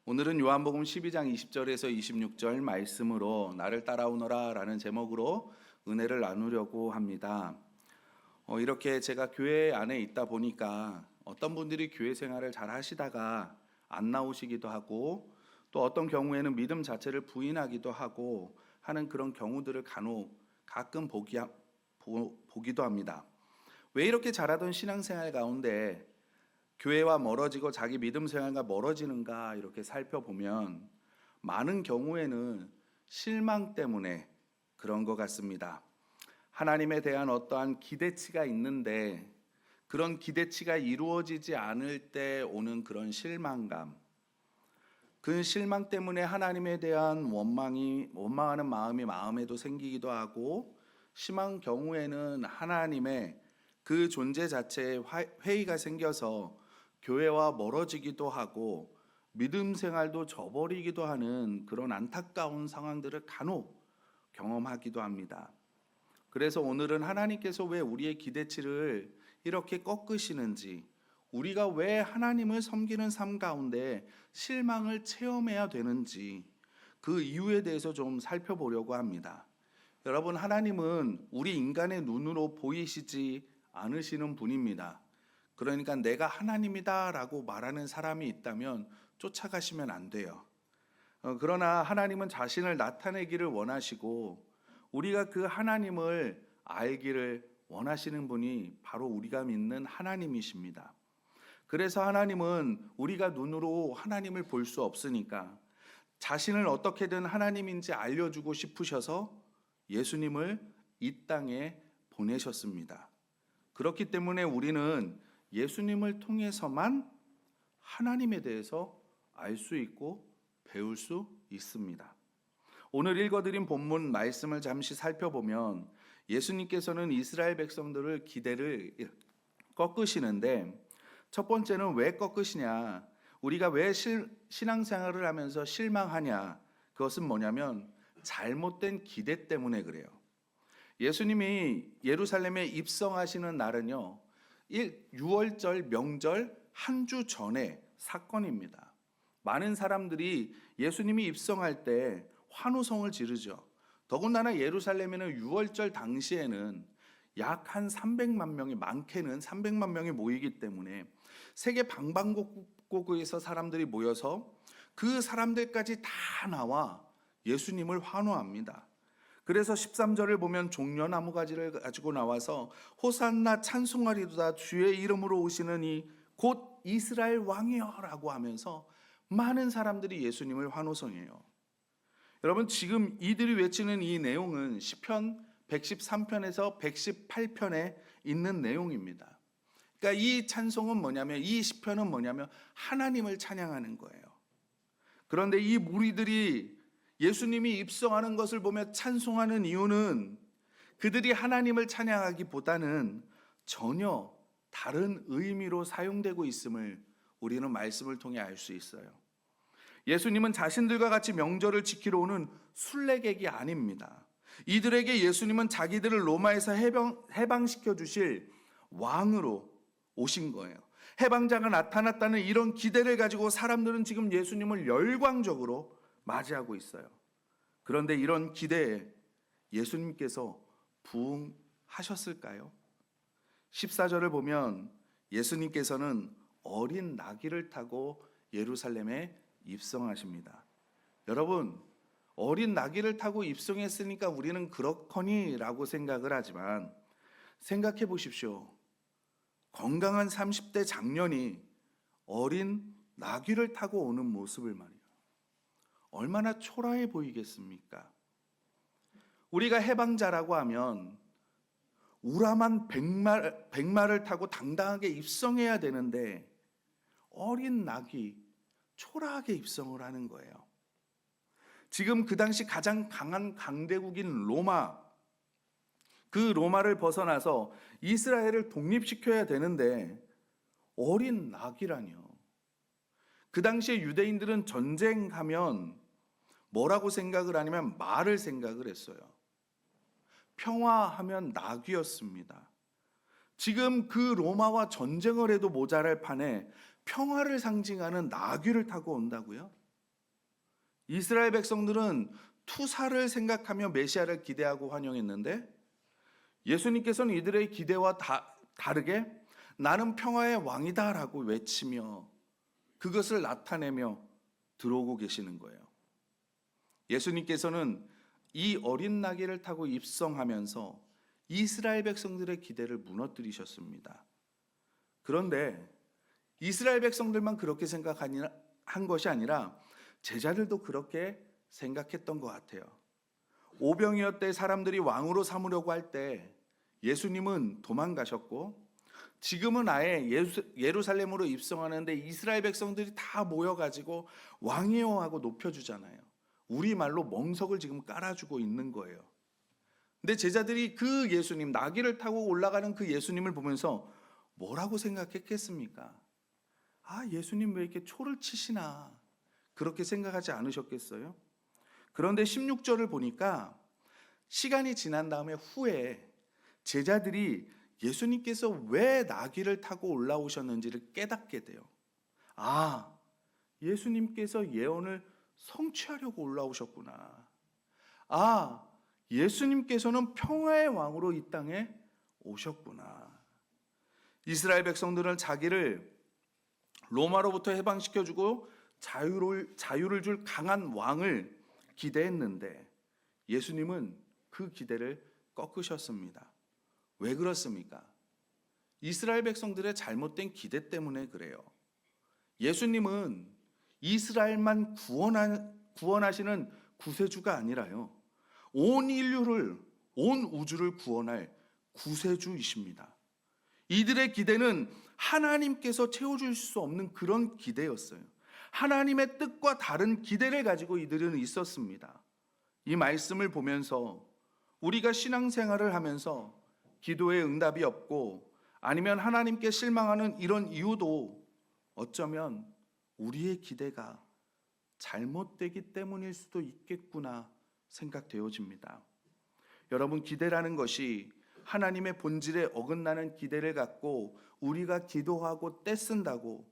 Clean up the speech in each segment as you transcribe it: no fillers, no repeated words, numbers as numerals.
오늘은 요한복음 12장 20절에서 26절 말씀으로 나를 따라오너라 라는 제목으로 은혜를 나누려고 합니다. 이렇게 제가 교회 안에 있다 보니까 어떤 분들이 교회 생활을 잘 하시다가 안 나오시기도 하고, 또 어떤 경우에는 믿음 자체를 부인하기도 하고 하는 그런 경우들을 가끔 보기도 합니다. 왜 이렇게 잘하던 신앙생활 가운데 교회와 멀어지고 자기 믿음 생활과 멀어지는가 이렇게 살펴보면 많은 경우에는 실망 때문에 그런 것 같습니다. 하나님에 대한 어떠한 기대치가 있는데 그런 기대치가 이루어지지 않을 때 오는 그런 실망감, 그 실망 때문에 하나님에 대한 원망하는 마음이 마음에도 생기기도 하고, 심한 경우에는 하나님의 그 존재 자체에 회의가 생겨서 교회와 멀어지기도 하고 믿음 생활도 저버리기도 하는 그런 안타까운 상황들을 간혹 경험하기도 합니다. 그래서 오늘은 하나님께서 왜 우리의 기대치를 이렇게 꺾으시는지, 우리가 왜 하나님을 섬기는 삶 가운데 실망을 체험해야 되는지 그 이유에 대해서 좀 살펴보려고 합니다. 여러분, 하나님은 우리 인간의 눈으로 보이시지 않으시는 분입니다. 그러니까 내가 하나님이다 라고 말하는 사람이 있다면 쫓아가시면 안 돼요. 그러나 하나님은 자신을 나타내기를 원하시고 우리가 그 하나님을 알기를 원하시는 분이 바로 우리가 믿는 하나님이십니다. 그래서 하나님은 우리가 눈으로 하나님을 볼 수 없으니까 자신을 어떻게든 하나님인지 알려주고 싶으셔서 예수님을 이 땅에 보내셨습니다. 그렇기 때문에 우리는 예수님을 통해서만 하나님에 대해서 알 수 있고 배울 수 있습니다. 오늘 읽어드린 본문 말씀을 잠시 살펴보면 예수님께서는 이스라엘 백성들을 기대를 꺾으시는데, 첫 번째는 왜 꺾으시냐, 우리가 왜 신앙생활을 하면서 실망하냐, 그것은 뭐냐면 잘못된 기대 때문에 그래요. 예수님이 예루살렘에 입성하시는 날은요 6월절 명절 한 주 전에 사건입니다. 많은 사람들이 예수님이 입성할 때 환호성을 지르죠. 더군다나 예루살렘에는 6월절 당시에는 약 한 300만 명이, 많게는 300만 명이 모이기 때문에 세계 방방곡곡에서 사람들이 모여서 그 사람들까지 다 나와 예수님을 환호합니다. 그래서 13절을 보면 종려나무 가지를 가지고 나와서 호산나 찬송하리도다 주의 이름으로 오시는 이 곧 이스라엘 왕이여 라고 하면서 많은 사람들이 예수님을 환호성해요. 여러분, 지금 이들이 외치는 이 내용은 시편 113편에서 118편에 있는 내용입니다. 그러니까 이 찬송은 뭐냐면, 이 시편은 뭐냐면 하나님을 찬양하는 거예요. 그런데 이 무리들이 예수님이 입성하는 것을 보며 찬송하는 이유는 그들이 하나님을 찬양하기보다는 전혀 다른 의미로 사용되고 있음을 우리는 말씀을 통해 알 수 있어요. 예수님은 자신들과 같이 명절을 지키러 오는 순례객이 아닙니다. 이들에게 예수님은 자기들을 로마에서 해방시켜 주실 왕으로 오신 거예요. 해방자가 나타났다는 이런 기대를 가지고 사람들은 지금 예수님을 열광적으로 맞이하고 있어요. 그런데 이런 기대에 예수님께서 부응하셨을까요? 14절을 보면 예수님께서는 어린 나귀를 타고 예루살렘에 입성하십니다. 여러분, 어린 나귀를 타고 입성했으니까 우리는 그렇거니 라고 생각을 하지만 생각해 보십시오. 건강한 30대 장년이 어린 나귀를 타고 오는 모습을 말이에요. 얼마나 초라해 보이겠습니까? 우리가 해방자라고 하면 우람한 백마를 타고 당당하게 입성해야 되는데 어린 낙이 초라하게 입성을 하는 거예요. 지금 그 당시 가장 강한 강대국인 로마, 그 로마를 벗어나서 이스라엘을 독립시켜야 되는데 어린 낙이라뇨. 그 당시에 유대인들은 전쟁하면 뭐라고 생각을 하냐면 말을 생각을 했어요. 평화하면 나귀였습니다. 지금 그 로마와 전쟁을 해도 모자랄 판에 평화를 상징하는 나귀를 타고 온다고요? 이스라엘 백성들은 투사를 생각하며 메시아를 기대하고 환영했는데 예수님께서는 이들의 기대와 다르게 나는 평화의 왕이다라고 외치며 그것을 나타내며 들어오고 계시는 거예요. 예수님께서는 이 어린 나귀를 타고 입성하면서 이스라엘 백성들의 기대를 무너뜨리셨습니다. 그런데 이스라엘 백성들만 그렇게 생각한 것이 아니라 제자들도 그렇게 생각했던 것 같아요. 오병이어 때 사람들이 왕으로 삼으려고 할 때 예수님은 도망가셨고 지금은 아예 예루살렘으로 입성하는데 이스라엘 백성들이 다 모여가지고 왕이요 하고 높여주잖아요. 우리말로 멍석을 지금 깔아주고 있는 거예요. 근데 제자들이 그 예수님, 나귀를 타고 올라가는 그 예수님을 보면서 뭐라고 생각했겠습니까? 아, 예수님 왜 이렇게 초를 치시나 그렇게 생각하지 않으셨겠어요? 그런데 16절을 보니까 시간이 지난 다음에 후에 제자들이 예수님께서 왜 나귀를 타고 올라오셨는지를 깨닫게 돼요. 아, 예수님께서 예언을 성취하려고 올라오셨구나. 아, 예수님께서는 평화의 왕으로 이 땅에 오셨구나. 이스라엘 백성들은 자기를 로마로부터 해방시켜주고 자유를 줄 강한 왕을 기대했는데 예수님은 그 기대를 꺾으셨습니다. 왜 그렇습니까? 이스라엘 백성들의 잘못된 기대 때문에 그래요. 예수님은 이스라엘만 구원하시는 구세주가 아니라요. 온 인류를, 온 우주를 구원할 구세주이십니다. 이들의 기대는 하나님께서 채워줄 수 없는 그런 기대였어요. 하나님의 뜻과 다른 기대를 가지고 이들은 있었습니다. 이 말씀을 보면서 우리가 신앙생활을 하면서 기도에 응답이 없고 아니면 하나님께 실망하는 이런 이유도 어쩌면 우리의 기대가 잘못되기 때문일 수도 있겠구나 생각되어집니다. 여러분, 기대라는 것이 하나님의 본질에 어긋나는 기대를 갖고 우리가 기도하고 떼쓴다고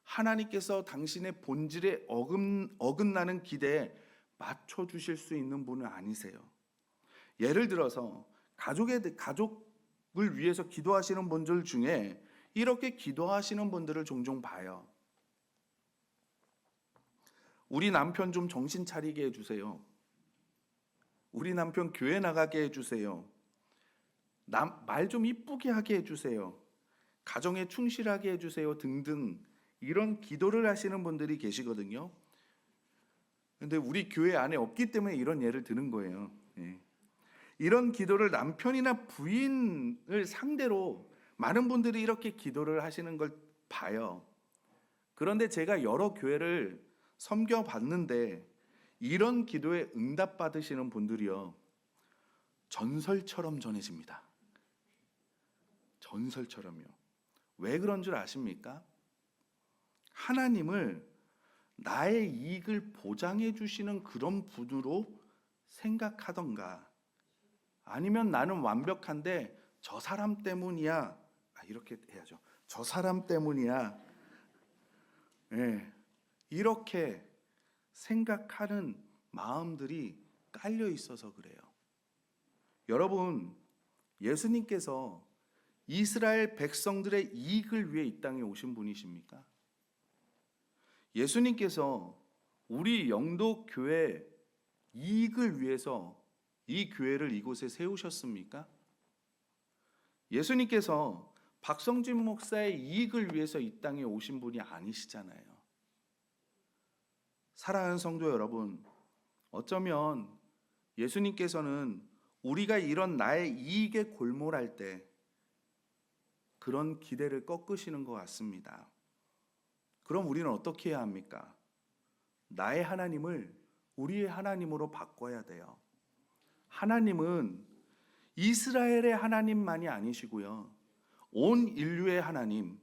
하나님께서 당신의 본질에 어긋나는 기대에 맞춰주실 수 있는 분은 아니세요. 예를 들어서 가족을 위해서 기도하시는 분들 중에 이렇게 기도하시는 분들을 종종 봐요. 우리 남편 좀 정신 차리게 해주세요. 우리 남편 교회 나가게 해주세요. 말 좀 이쁘게 하게 해주세요. 가정에 충실하게 해주세요. 등등 이런 기도를 하시는 분들이 계시거든요. 근데 우리 교회 안에 없기 때문에 이런 예를 드는 거예요. 이런 기도를 남편이나 부인을 상대로 많은 분들이 이렇게 기도를 하시는 걸 봐요. 그런데 제가 여러 교회를 섬겨봤는데 이런 기도에 응답받으시는 분들이요, 전설처럼 전해집니다. 전설처럼요. 왜 그런 줄 아십니까? 하나님을 나의 이익을 보장해 주시는 그런 분으로 생각하던가 아니면 나는 완벽한데 저 사람 때문이야. 이렇게 해야죠. 저 사람 때문이야. 이렇게 생각하는 마음들이 깔려 있어서 그래요. 여러분, 예수님께서 이스라엘 백성들의 이익을 위해 이 땅에 오신 분이십니까? 예수님께서 우리 영도 교회 이익을 위해서 이 교회를 이곳에 세우셨습니까? 예수님께서 박성진 목사의 이익을 위해서 이 땅에 오신 분이 아니시잖아요. 사랑하는 성도 여러분, 어쩌면 예수님께서는 우리가 이런 나의 이익에 골몰할 때 그런 기대를 꺾으시는 것 같습니다. 그럼 우리는 어떻게 해야 합니까? 나의 하나님을 우리의 하나님으로 바꿔야 돼요. 하나님은 이스라엘의 하나님만이 아니시고요, 온 인류의 하나님,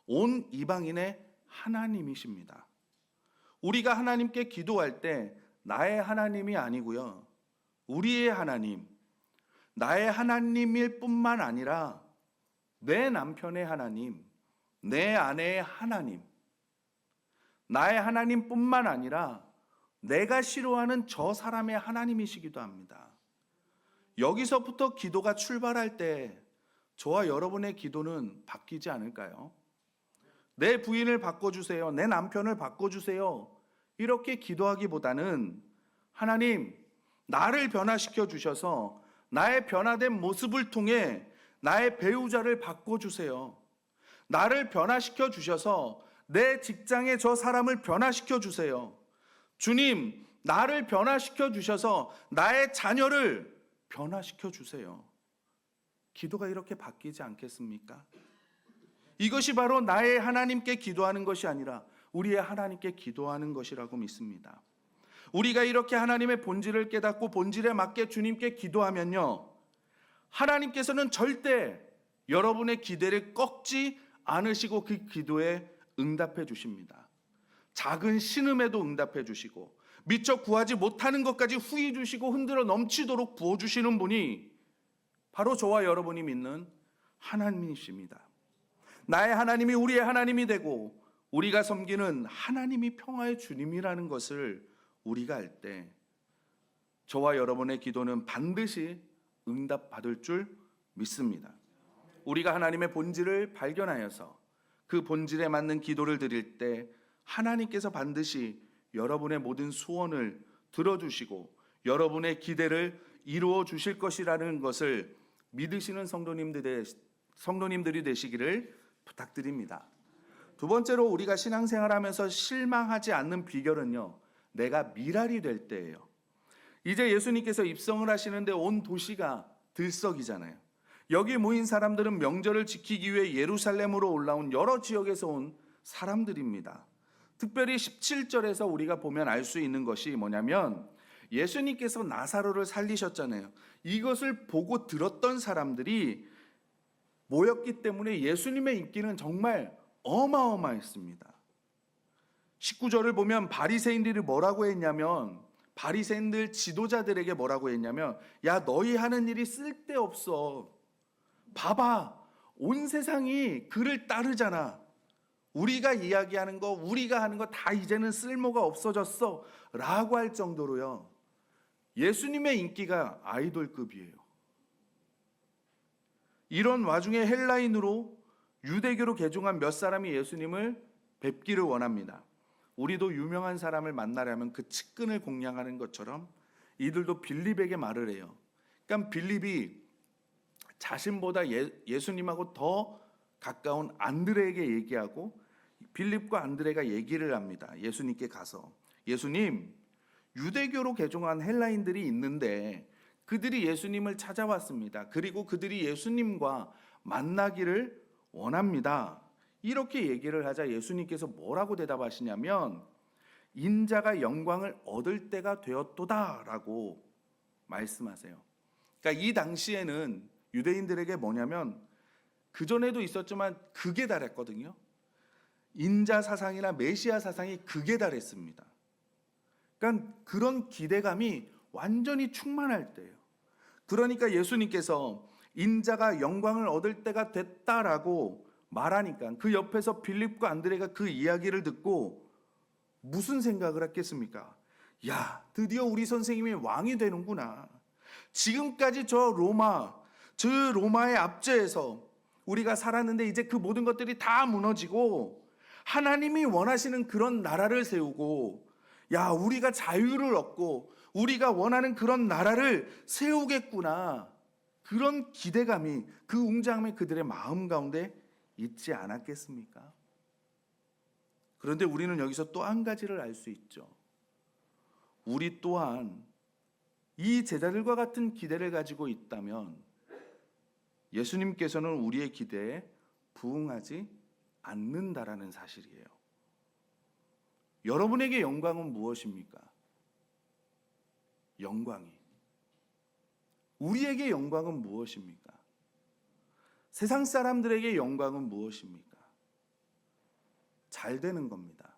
온 이방인의 하나님이십니다. 우리가 하나님께 기도할 때 나의 하나님이 아니고요, 우리의 하나님, 나의 하나님일 뿐만 아니라 내 남편의 하나님, 내 아내의 하나님, 나의 하나님뿐만 아니라 내가 싫어하는 저 사람의 하나님이시기도 합니다. 여기서부터 기도가 출발할 때 저와 여러분의 기도는 바뀌지 않을까요? 내 부인을 바꿔주세요. 내 남편을 바꿔주세요. 이렇게 기도하기보다는 하나님, 나를 변화시켜 주셔서 나의 변화된 모습을 통해 나의 배우자를 바꿔주세요. 나를 변화시켜 주셔서 내 직장의 저 사람을 변화시켜 주세요. 주님, 나를 변화시켜 주셔서 나의 자녀를 변화시켜 주세요. 기도가 이렇게 바뀌지 않겠습니까? 이것이 바로 나의 하나님께 기도하는 것이 아니라 우리의 하나님께 기도하는 것이라고 믿습니다. 우리가 이렇게 하나님의 본질을 깨닫고 본질에 맞게 주님께 기도하면요, 하나님께서는 절대 여러분의 기대를 꺾지 않으시고 그 기도에 응답해 주십니다. 작은 신음에도 응답해 주시고 미처 구하지 못하는 것까지 후히 주시고 흔들어 넘치도록 부어주시는 분이 바로 저와 여러분이 믿는 하나님이십니다. 나의 하나님이 우리의 하나님이 되고 우리가 섬기는 하나님이 평화의 주님이라는 것을 우리가 알 때 저와 여러분의 기도는 반드시 응답받을 줄 믿습니다. 우리가 하나님의 본질을 발견하여서 그 본질에 맞는 기도를 드릴 때 하나님께서 반드시 여러분의 모든 소원을 들어주시고 여러분의 기대를 이루어 주실 것이라는 것을 믿으시는 성도님들이 되시기를 부탁드립니다. 두 번째로 우리가 신앙생활하면서 실망하지 않는 비결은요, 내가 미랄이 될 때예요. 이제 예수님께서 입성을 하시는데 온 도시가 들썩이잖아요. 여기 모인 사람들은 명절을 지키기 위해 예루살렘으로 올라온 여러 지역에서 온 사람들입니다. 특별히 17절에서 우리가 보면 알 수 있는 것이 뭐냐면 예수님께서 나사로를 살리셨잖아요. 이것을 보고 들었던 사람들이 모였기 때문에 예수님의 인기는 정말 어마어마했습니다. 19절을 보면 바리새인들이 뭐라고 했냐면, 바리새인들 지도자들에게 뭐라고 했냐면, 야, 너희 하는 일이 쓸데없어. 봐봐, 온 세상이 그를 따르잖아. 우리가 이야기하는 거, 우리가 하는 거 다 이제는 쓸모가 없어졌어 라고 할 정도로요, 예수님의 인기가 아이돌급이에요. 이런 와중에 헬라인으로 유대교로 개종한 몇 사람이 예수님을 뵙기를 원합니다. 우리도 유명한 사람을 만나려면 그 측근을 공략하는 것처럼 이들도 빌립에게 말을 해요. 그러니까 빌립이 자신보다 예수님하고 더 가까운 안드레에게 얘기하고 빌립과 안드레가 얘기를 합니다. 예수님께 가서, 예수님, 유대교로 개종한 헬라인들이 있는데 그들이 예수님을 찾아왔습니다. 그리고 그들이 예수님과 만나기를 원합니다. 이렇게 얘기를 하자 예수님께서 뭐라고 대답하시냐면, 인자가 영광을 얻을 때가 되었도다 라고 말씀하세요. 그러니까 이 당시에는 유대인들에게 뭐냐면, 그전에도 있었지만 극에 달했거든요. 인자 사상이나 메시아 사상이 극에 달했습니다. 그러니까 그런 기대감이 완전히 충만할 때예요. 그러니까 예수님께서 인자가 영광을 얻을 때가 됐다라고 말하니까 그 옆에서 빌립과 안드레가 그 이야기를 듣고 무슨 생각을 했겠습니까? 야, 드디어 우리 선생님이 왕이 되는구나. 지금까지 저 로마의 압제에서 우리가 살았는데 이제 그 모든 것들이 다 무너지고 하나님이 원하시는 그런 나라를 세우고, 야, 우리가 자유를 얻고 우리가 원하는 그런 나라를 세우겠구나. 그런 기대감이, 그 웅장함이 그들의 마음 가운데 있지 않았겠습니까? 그런데 우리는 여기서 또 한 가지를 알 수 있죠. 우리 또한 이 제자들과 같은 기대를 가지고 있다면 예수님께서는 우리의 기대에 부응하지 않는다라는 사실이에요. 여러분에게 영광은 무엇입니까? 영광이. 우리에게 영광은 무엇입니까? 세상 사람들에게 영광은 무엇입니까? 잘 되는 겁니다.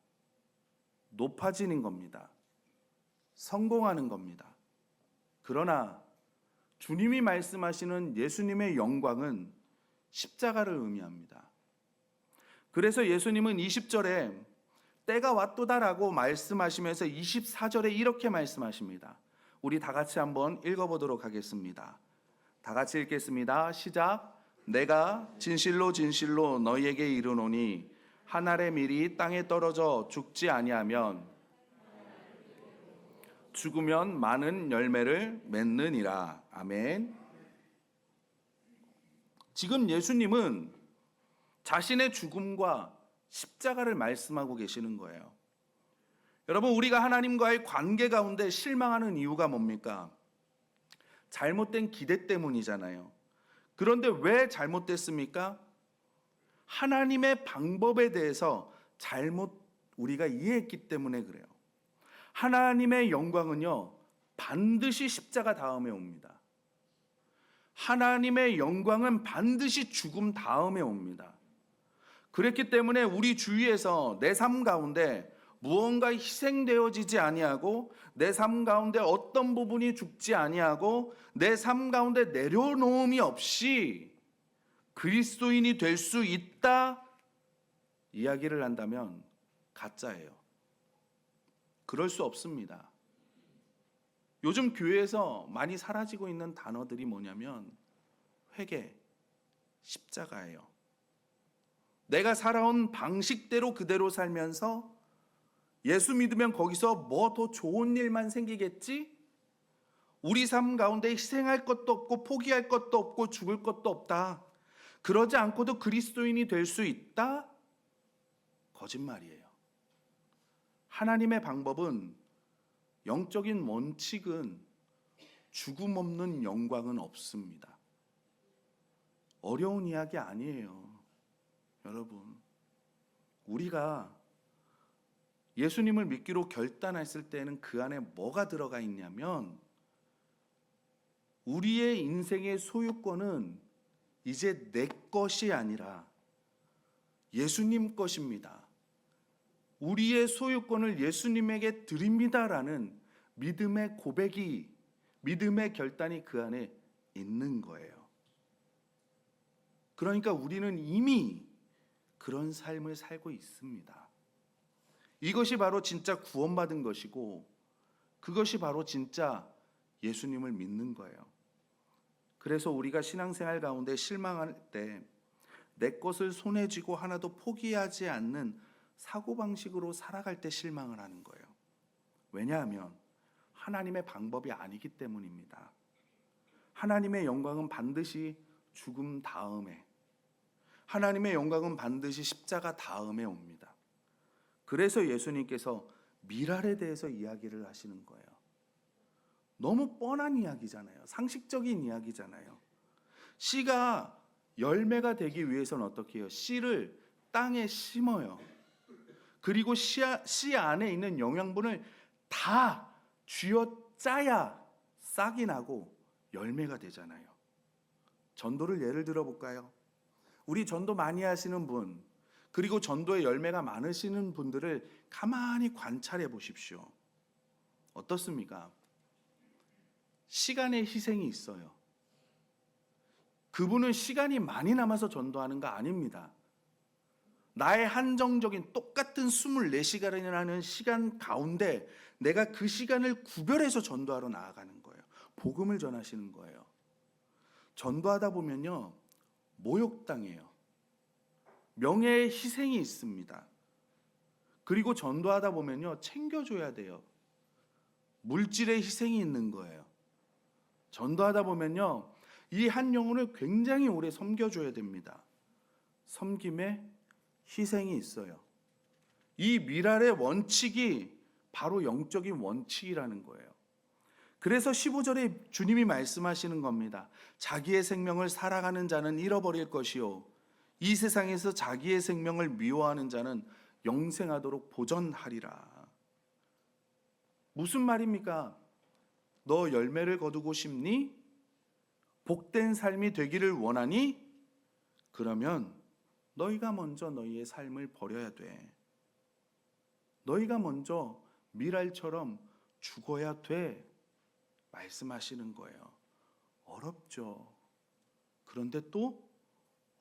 높아지는 겁니다. 성공하는 겁니다. 그러나 주님이 말씀하시는 예수님의 영광은 십자가를 의미합니다. 그래서 예수님은 20절에 때가 왔도다라고 말씀하시면서 24절에 이렇게 말씀하십니다. 우리 다 같이 한번 읽어보도록 하겠습니다. 다 같이 읽겠습니다. 시작. 내가 진실로 진실로 너희에게 이르노니 한 알의 밀이 땅에 떨어져 죽지 아니하면 죽으면 많은 열매를 맺느니라. 아멘. 지금 예수님은 자신의 죽음과 십자가를 말씀하고 계시는 거예요. 여러분, 우리가 하나님과의 관계 가운데 실망하는 이유가 뭡니까? 잘못된 기대 때문이잖아요. 그런데 왜 잘못됐습니까? 하나님의 방법에 대해서 잘못 우리가 이해했기 때문에 그래요. 하나님의 영광은요, 반드시 십자가 다음에 옵니다. 하나님의 영광은 반드시 죽음 다음에 옵니다. 그렇기 때문에 우리 주위에서 내 삶 가운데 무언가 희생되어지지 아니하고, 내 삶 가운데 어떤 부분이 죽지 아니하고, 내 삶 가운데 내려놓음이 없이 그리스도인이 될 수 있다 이야기를 한다면 가짜예요. 그럴 수 없습니다. 요즘 교회에서 많이 사라지고 있는 단어들이 뭐냐면 회개, 십자가예요. 내가 살아온 방식대로 그대로 살면서 예수 믿으면 거기서 뭐 더 좋은 일만 생기겠지? 우리 삶 가운데 희생할 것도 없고 포기할 것도 없고 죽을 것도 없다. 그러지 않고도 그리스도인이 될 수 있다? 거짓말이에요. 하나님의 방법은, 영적인 원칙은 죽음 없는 영광은 없습니다. 어려운 이야기 아니에요. 여러분, 우리가 예수님을 믿기로 결단했을 때는 그 안에 뭐가 들어가 있냐면, 우리의 인생의 소유권은 이제 내 것이 아니라 예수님 것입니다. 우리의 소유권을 예수님에게 드립니다라는 믿음의 고백이, 믿음의 결단이 그 안에 있는 거예요. 그러니까 우리는 이미 그런 삶을 살고 있습니다. 이것이 바로 진짜 구원받은 것이고, 그것이 바로 진짜 예수님을 믿는 거예요. 그래서 우리가 신앙생활 가운데 실망할 때 내 것을 손에 쥐고 하나도 포기하지 않는 사고방식으로 살아갈 때 실망을 하는 거예요. 왜냐하면 하나님의 방법이 아니기 때문입니다. 하나님의 영광은 반드시 죽음 다음에, 하나님의 영광은 반드시 십자가 다음에 옵니다. 그래서 예수님께서 미랄에 대해서 이야기를 하시는 거예요. 너무 뻔한 이야기잖아요. 상식적인 이야기잖아요. 씨가 열매가 되기 위해서는 어떻게 해요? 씨를 땅에 심어요. 그리고 씨 안에 있는 영양분을 다 쥐어짜야 싹이 나고 열매가 되잖아요. 전도를 예를 들어 볼까요? 우리 전도 많이 하시는 분, 그리고 전도에 열매가 많으시는 분들을 가만히 관찰해 보십시오. 어떻습니까? 시간의 희생이 있어요. 그분은 시간이 많이 남아서 전도하는 거 아닙니다. 나의 한정적인 똑같은 24시간이라는 시간 가운데 내가 그 시간을 구별해서 전도하러 나아가는 거예요. 복음을 전하시는 거예요. 전도하다 보면요, 모욕당해요. 명예의 희생이 있습니다. 그리고 전도하다 보면요, 챙겨줘야 돼요. 물질의 희생이 있는 거예요. 전도하다 보면요, 이 한 영혼을 굉장히 오래 섬겨줘야 됩니다. 섬김에 희생이 있어요. 이 미랄의 원칙이 바로 영적인 원칙이라는 거예요. 그래서 15절에 주님이 말씀하시는 겁니다. 자기의 생명을 살아가는 자는 잃어버릴 것이요, 이 세상에서 자기의 생명을 미워하는 자는 영생하도록 보전하리라. 무슨 말입니까? 너 열매를 거두고 싶니? 복된 삶이 되기를 원하니? 그러면 너희가 먼저 너희의 삶을 버려야 돼. 너희가 먼저 미랄처럼 죽어야 돼. 말씀하시는 거예요. 어렵죠. 그런데 또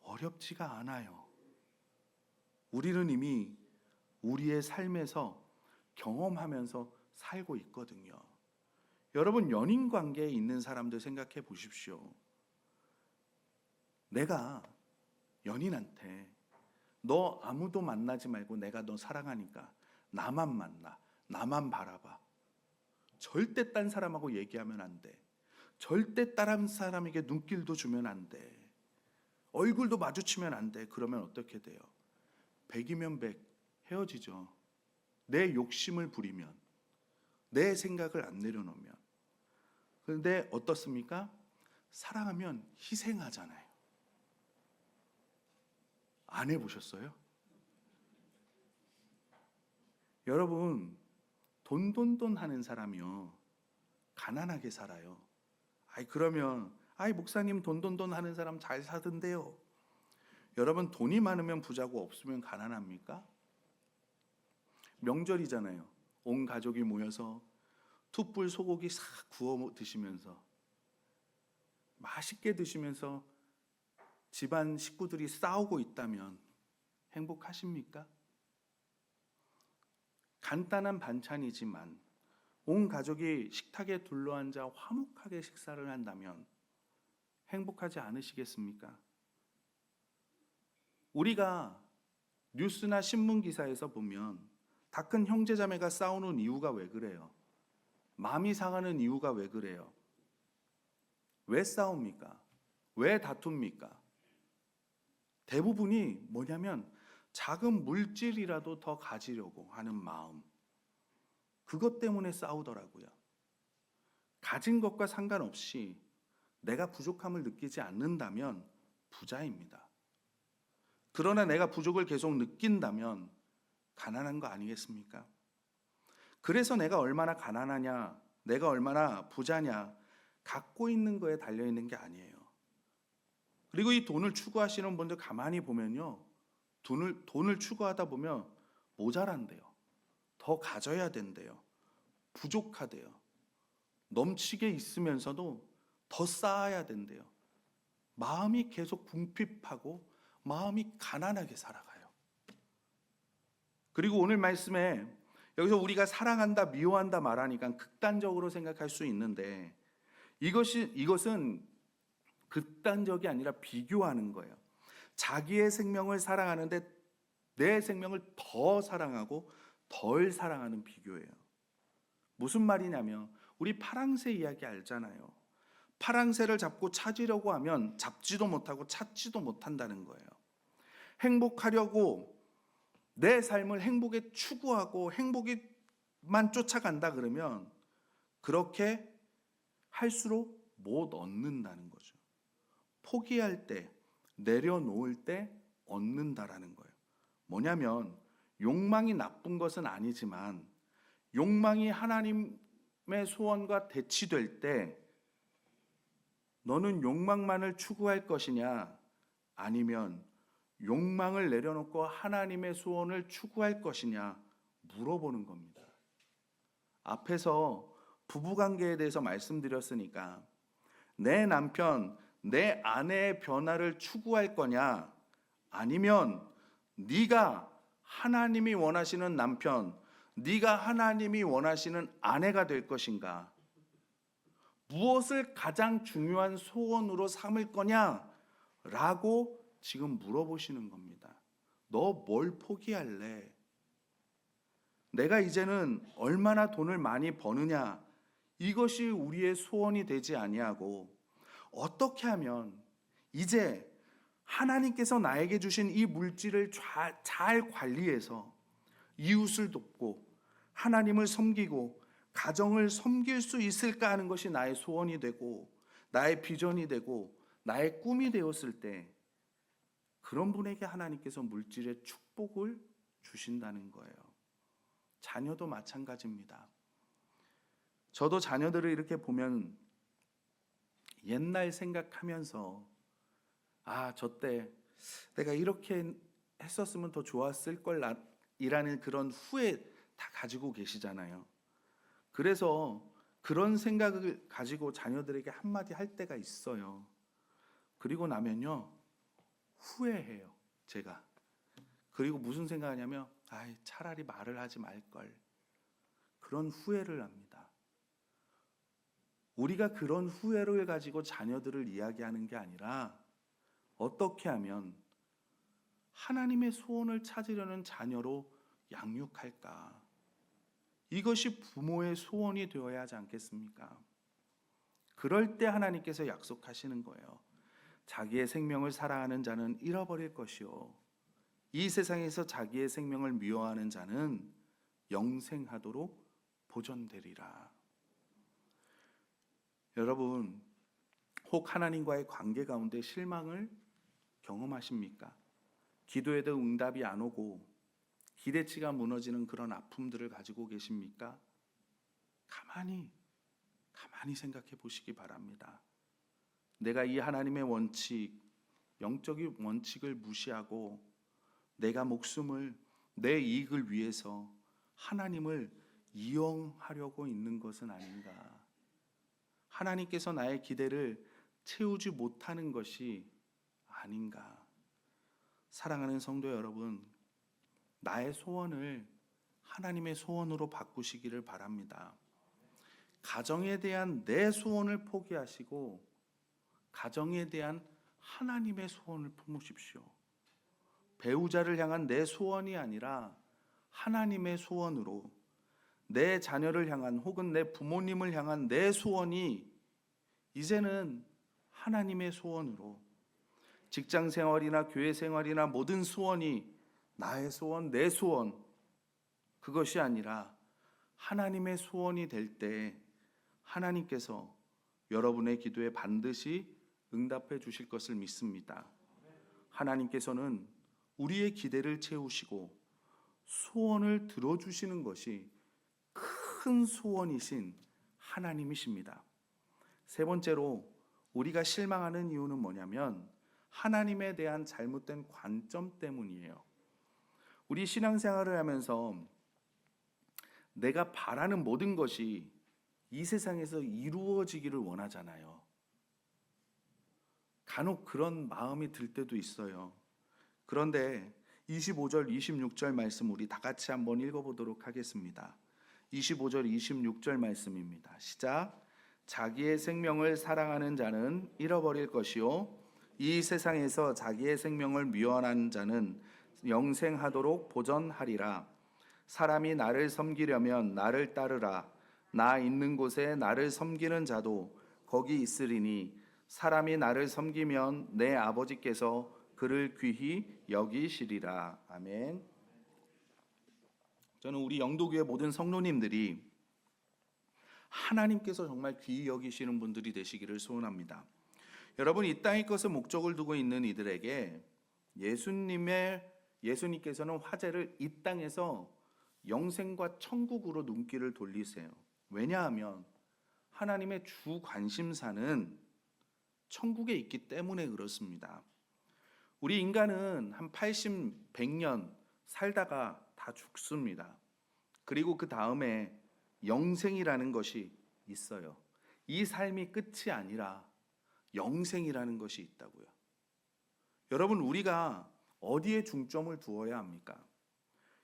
어렵지가 않아요. 우리는 이미 우리의 삶에서 경험하면서 살고 있거든요. 여러분, 연인 관계에 있는 사람들 생각해 보십시오. 내가 연인한테 너 아무도 만나지 말고 내가 너 사랑하니까 나만 만나, 나만 바라봐. 절대 딴 사람하고 얘기하면 안 돼. 절대 다른 사람에게 눈길도 주면 안 돼. 얼굴도 마주치면 안 돼. 그러면 어떻게 돼요? 100이면 100 헤어지죠. 내 욕심을 부리면, 내 생각을 안 내려놓으면. 그런데 어떻습니까? 사랑하면 희생하잖아요. 안 해보셨어요? 여러분, 돈 하는 사람이요, 가난하게 살아요. 그러면 목사님 돈 하는 사람 잘 사던데요. 여러분, 돈이 많으면 부자고 없으면 가난합니까? 명절이잖아요. 온 가족이 모여서 툭불 소고기 싹 구워 드시면서, 맛있게 드시면서 집안 식구들이 싸우고 있다면 행복하십니까? 간단한 반찬이지만 온 가족이 식탁에 둘러앉아 화목하게 식사를 한다면 행복하지 않으시겠습니까? 우리가 뉴스나 신문 기사에서 보면 다 큰 형제자매가 싸우는 이유가 왜 그래요? 마음이 상하는 이유가 왜 그래요? 왜 싸웁니까? 왜 다툽니까? 대부분이 뭐냐면 작은 물질이라도 더 가지려고 하는 마음, 그것 때문에 싸우더라고요. 가진 것과 상관없이 내가 부족함을 느끼지 않는다면 부자입니다. 그러나 내가 부족을 계속 느낀다면 가난한 거 아니겠습니까? 그래서 내가 얼마나 가난하냐, 내가 얼마나 부자냐, 갖고 있는 거에 달려있는 게 아니에요. 그리고 이 돈을 추구하시는 분들 가만히 보면요, 돈을 추구하다 보면 모자란대요. 더 가져야 된대요. 부족하대요. 넘치게 있으면서도 더 쌓아야 된대요. 마음이 계속 궁핍하고 마음이 가난하게 살아가요. 그리고 오늘 말씀에 여기서 우리가 사랑한다, 미워한다 말하니까 극단적으로 생각할 수 있는데, 이것은 극단적이 아니라 비교하는 거예요. 자기의 생명을 사랑하는데 내 생명을 더 사랑하고 덜 사랑하는 비교예요. 무슨 말이냐면, 우리 파랑새 이야기 알잖아요. 파랑새를 잡고 찾으려고 하면 잡지도 못하고 찾지도 못한다는 거예요. 행복하려고 내 삶을 행복에 추구하고 행복만 쫓아간다 그러면 그렇게 할수록 못 얻는다는 거죠. 포기할 때, 내려놓을 때 얻는다라는 거예요. 뭐냐면, 욕망이 나쁜 것은 아니지만 욕망이 하나님의 소원과 대치될 때 너는 욕망만을 추구할 것이냐, 아니면 욕망을 내려놓고 하나님의 소원을 추구할 것이냐 물어보는 겁니다. 앞에서 부부관계에 대해서 말씀드렸으니까 내 남편, 내 아내의 변화를 추구할 거냐, 아니면 네가 하나님이 원하시는 남편, 네가 하나님이 원하시는 아내가 될 것인가? 무엇을 가장 중요한 소원으로 삼을 거냐라고 지금 물어보시는 겁니다. 너 뭘 포기할래? 내가 이제는 얼마나 돈을 많이 버느냐, 이것이 우리의 소원이 되지 아니하고, 어떻게 하면 이제 하나님께서 나에게 주신 이 물질을 잘 관리해서 이웃을 돕고 하나님을 섬기고 가정을 섬길 수 있을까 하는 것이 나의 소원이 되고 나의 비전이 되고 나의 꿈이 되었을 때, 그런 분에게 하나님께서 물질의 축복을 주신다는 거예요. 자녀도 마찬가지입니다. 저도 자녀들을 이렇게 보면 옛날 생각하면서 저 때 내가 이렇게 했었으면 더 좋았을 걸 이라는 그런 후회 다 가지고 계시잖아요. 그래서 그런 생각을 가지고 자녀들에게 한마디 할 때가 있어요. 그리고 나면요, 후회해요, 제가. 그리고 무슨 생각하냐면, 차라리 말을 하지 말걸. 그런 후회를 합니다. 우리가 그런 후회를 가지고 자녀들을 이야기하는 게 아니라 어떻게 하면 하나님의 소원을 찾으려는 자녀로 양육할까? 이것이 부모의 소원이 되어야 하지 않겠습니까? 그럴 때 하나님께서 약속하시는 거예요. 자기의 생명을 사랑하는 자는 잃어버릴 것이요, 이 세상에서 자기의 생명을 미워하는 자는 영생하도록 보존되리라. 여러분, 혹 하나님과의 관계 가운데 실망을 경험하십니까? 기도에도 응답이 안 오고 기대치가 무너지는 그런 아픔들을 가지고 계십니까? 가만히 생각해 보시기 바랍니다. 내가 이 하나님의 원칙, 영적인 원칙을 무시하고 내가 목숨을, 내 이익을 위해서 하나님을 이용하려고 있는 것은 아닌가? 하나님께서 나의 기대를 채우지 못하는 것이 아닌가? 사랑하는 성도 여러분, 나의 소원을 하나님의 소원으로 바꾸시기를 바랍니다. 가정에 대한 내 소원을 포기하시고 가정에 대한 하나님의 소원을 품으십시오. 배우자를 향한 내 소원이 아니라 하나님의 소원으로, 내 자녀를 향한 혹은 내 부모님을 향한 내 소원이 이제는 하나님의 소원으로, 직장 생활이나 교회 생활이나 모든 소원이 나의 소원, 내 소원, 그것이 아니라 하나님의 소원이 될 때 하나님께서 여러분의 기도에 반드시 응답해 주실 것을 믿습니다. 하나님께서는 우리의 기대를 채우시고 소원을 들어주시는 것이 큰 소원이신 하나님이십니다. 세 번째로 우리가 실망하는 이유는 뭐냐면 하나님에 대한 잘못된 관점 때문이에요. 우리 신앙생활을 하면서 내가 바라는 모든 것이 이 세상에서 이루어지기를 원하잖아요. 간혹 그런 마음이 들 때도 있어요. 그런데 25절, 26절 말씀 우리 다 같이 한번 읽어보도록 하겠습니다. 25절, 26절 말씀입니다. 시작. 자기의 생명을 사랑하는 자는 잃어버릴 것이요, 이 세상에서 자기의 생명을 미워하는 자는 영생하도록 보전하리라. 사람이 나를 섬기려면 나를 따르라. 나 있는 곳에 나를 섬기는 자도 거기 있으리니 사람이 나를 섬기면 내 아버지께서 그를 귀히 여기시리라. 아멘. 저는 우리 영도교회 모든 성도님들이 하나님께서 정말 귀히 여기시는 분들이 되시기를 소원합니다. 여러분, 이 땅의 것에 목적을 두고 있는 이들에게 예수님께서는 화제를 이 땅에서 영생과 천국으로 눈길을 돌리세요. 왜냐하면 하나님의 주 관심사는 천국에 있기 때문에 그렇습니다. 우리 인간은 한 80, 100년 살다가 다 죽습니다. 그리고 그 다음에 영생이라는 것이 있어요. 이 삶이 끝이 아니라 영생이라는 것이 있다고요. 여러분, 우리가 어디에 중점을 두어야 합니까?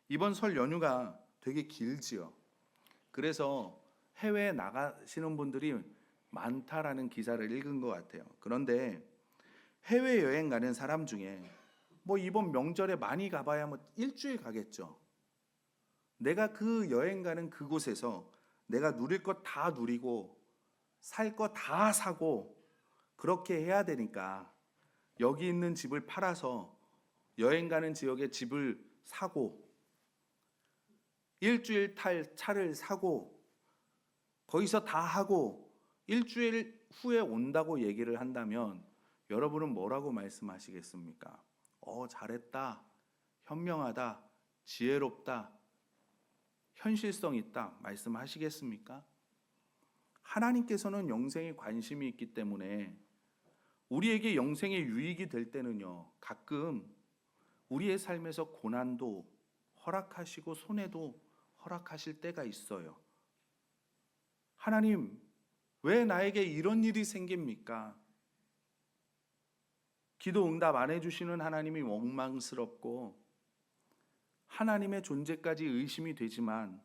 이번 설 연휴가 되게 길지요. 그래서 해외에 나가시는 분들이 많다라는 기사를 읽은 것 같아요. 그런데 해외여행 가는 사람 중에 이번 명절에 많이 가봐야 일주일 가겠죠. 내가 그 여행 가는 그곳에서 내가 누릴 것 다 누리고 살 것 다 사고 그렇게 해야 되니까 여기 있는 집을 팔아서 여행 가는 지역에 집을 사고 일주일 탈 차를 사고 거기서 다 하고 일주일 후에 온다고 얘기를 한다면 여러분은 뭐라고 말씀하시겠습니까? 잘했다, 현명하다, 지혜롭다, 현실성 있다 말씀하시겠습니까? 하나님께서는 영생에 관심이 있기 때문에 우리에게 영생의 유익이 될 때는요, 가끔 우리의 삶에서 고난도 허락하시고 손해도 허락하실 때가 있어요. 하나님, 왜 나에게 이런 일이 생깁니까? 기도 응답 안 해주시는 하나님이 원망스럽고 하나님의 존재까지 의심이 되지만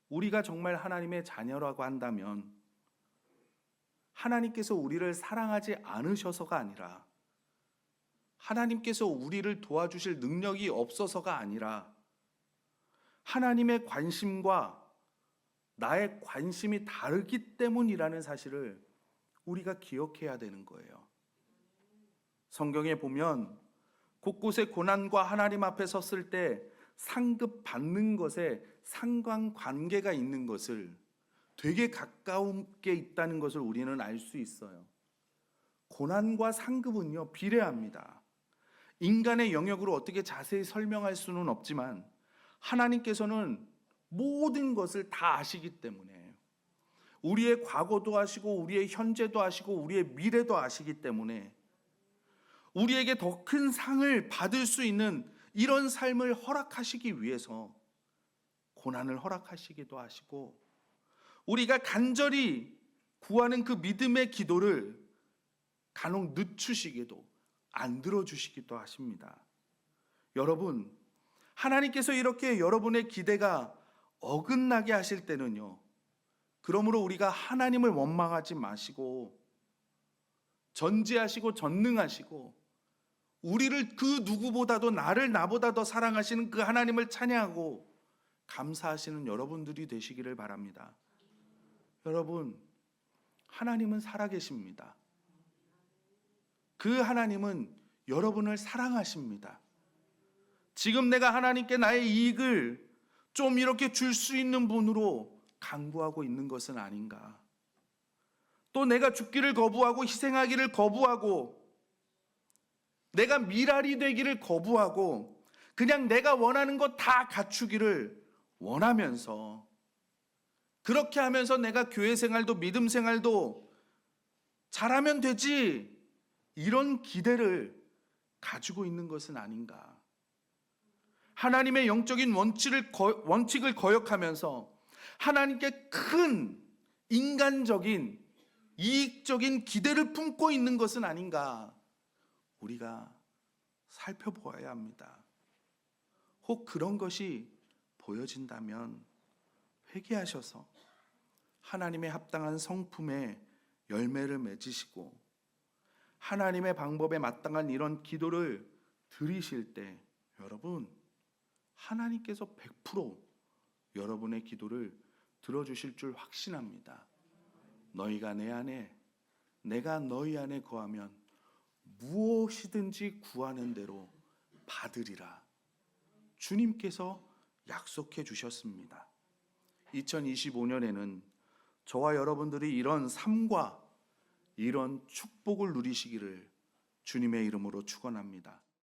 우리가 정말 하나님의 자녀라고 한다면 하나님께서 우리를 사랑하지 않으셔서가 아니라 하나님께서 우리를 도와주실 능력이 없어서가 아니라 하나님의 관심과 나의 관심이 다르기 때문이라는 사실을 우리가 기억해야 되는 거예요. 성경에 보면 곳곳에 고난과 하나님 앞에 섰을 때 상급받는 것에 상관관계가 있는 것을 되게 가까운게 있다는 것을 우리는 알 수 있어요. 고난과 상급은요, 비례합니다. 인간의 영역으로 어떻게 자세히 설명할 수는 없지만 하나님께서는 모든 것을 다 아시기 때문에 우리의 과거도 아시고 우리의 현재도 아시고 우리의 미래도 아시기 때문에 우리에게 더 큰 상을 받을 수 있는 이런 삶을 허락하시기 위해서 고난을 허락하시기도 하시고 우리가 간절히 구하는 그 믿음의 기도를 간혹 늦추시기도 안 들어주시기도 하십니다. 여러분, 하나님께서 이렇게 여러분의 기대가 어긋나게 하실 때는요, 그러므로 우리가 하나님을 원망하지 마시고 전지하시고 전능하시고 우리를 그 누구보다도 나를 나보다 더 사랑하시는 그 하나님을 찬양하고 감사하시는 여러분들이 되시기를 바랍니다. 여러분, 하나님은 살아계십니다. 그 하나님은 여러분을 사랑하십니다. 지금 내가 하나님께 나의 이익을 좀 이렇게 줄 수 있는 분으로 강구하고 있는 것은 아닌가. 또 내가 죽기를 거부하고 희생하기를 거부하고 내가 미랄이 되기를 거부하고 그냥 내가 원하는 것 다 갖추기를 원하면서 그렇게 하면서 내가 교회 생활도 믿음 생활도 잘하면 되지 이런 기대를 가지고 있는 것은 아닌가. 하나님의 영적인 원칙을 거역하면서 하나님께 큰 인간적인 이익적인 기대를 품고 있는 것은 아닌가. 우리가 살펴보아야 합니다. 혹 그런 것이 보여진다면 회개하셔서 하나님의 합당한 성품의 열매를 맺으시고 하나님의 방법에 마땅한 이런 기도를 드리실 때 여러분, 하나님께서 100% 여러분의 기도를 들어주실 줄 확신합니다. 너희가 내 안에 내가 너희 안에 거하면 무엇이든지 구하는 대로 받으리라. 주님께서 약속해 주셨습니다. 2025년에는 저와 여러분들이 이런 삶과 이런 축복을 누리시기를 주님의 이름으로 축원합니다.